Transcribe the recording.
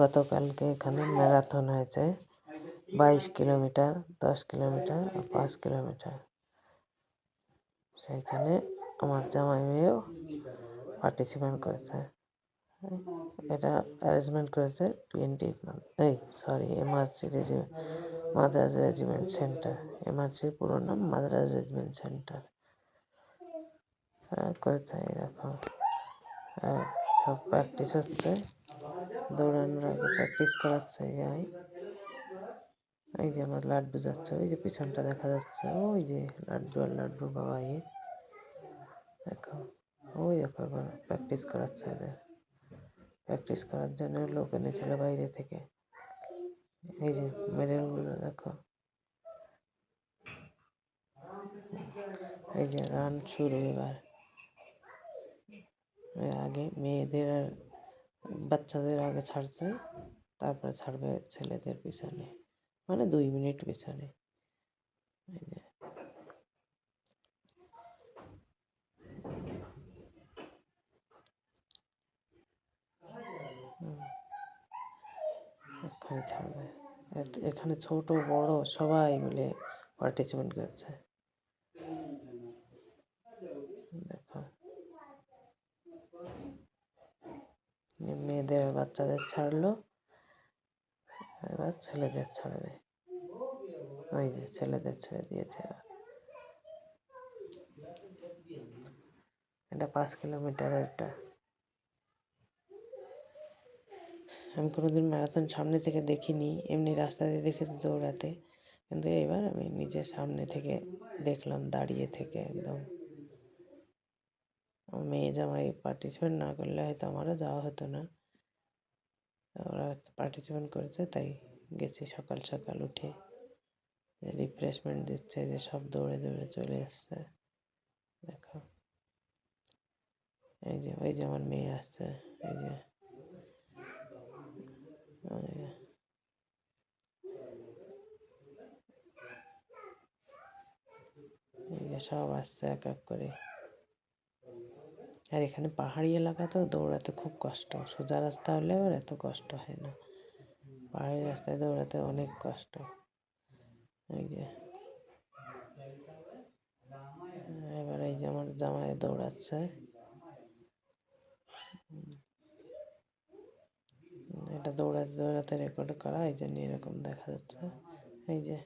গতকালকে এখানে ম্যারাথন হয়েছে 22 কিলোমিটার, 10 কিলোমিটার আর 5 কিলোমিটার। সেইখানে আমার জামাই মেয়েও পার্টিসিপেট করেছে। এটা অ্যারেঞ্জমেন্ট করেছে এমআরসি মাদ্রাজ রেজিমেন্ট সেন্টার। এমআরসির পুরো নাম মাদ্রাজ রেজিমেন্ট সেন্টার করেছে। এই দেখো সব প্র্যাকটিস হচ্ছে, দৌড়ানোর আগে প্র্যাকটিস করাচ্ছে। এই যে আমার লাড্ডু যাচ্ছে, ওই যে পিছনটা দেখা যাচ্ছে, ওই যে লাড্ডু আর লাড্ডুর বাবা দেখো, ওই দেখো এবার প্র্যাকটিস করাচ্ছে। এদের প্র্যাকটিস করার জন্য লোক এনেছিল বাইরে থেকে। এই যে মেডেলগুলো দেখো, এই যে রান শুরু। এবার আগে মেয়েদের আর বাচ্চাদের আগে ছাড়ছে, তারপরে ছাড়বে ছেলেদের পিছনে, মানে 2 মিনিট পিছনে। এই যে এখানে ছাড়বে। এখানে ছোট বড় সবাই মিলে পার্টিসিপেট করছে। দেখো মেয়েদের বাচ্চাদের ছাড়লো, এবার ছেলেদের ছাড়বে। ওই যে ছেলেদের ছেড়ে দিয়েছে। এটা 5 কিলোমিটারেরটা। আমি কোনোদিন ম্যারাথন সামনে থেকে দেখিনি, এমনি রাস্তা দিয়ে দেখেছি দৌড়াতে, কিন্তু এবার আমি নিজের সামনে থেকে দেখলাম, দাঁড়িয়ে থেকে একদম। মেয়ে জামাই পার্টিসিপেট না করলে হয়তো আমারও যাওয়া হতো না। ওরা পার্টিসিপেট করেছে তাই গেছি সকাল সকাল উঠে। রিফ্রেশমেন্ট দিচ্ছে, যে সব দৌড়ে দৌড়ে চলে আসছে। দেখো এই যে আমার মেয়ে আসছে, এই যে সব আসছে এক এক করে। আর এখানে পাহাড়ি এলাকাতেও দৌড়াতে খুব কষ্ট। সোজা রাস্তা হলে আবার এত কষ্ট হয় না, পাহাড়ি রাস্তায় দৌড়াতে অনেক কষ্ট। এই যে এবার এই যে আমার জামাই দৌড়াচ্ছে, এটা দৌড়াতে দৌড়াতে রেকর্ড করা, এই জন্য এরকম দেখা যাচ্ছে। এই যে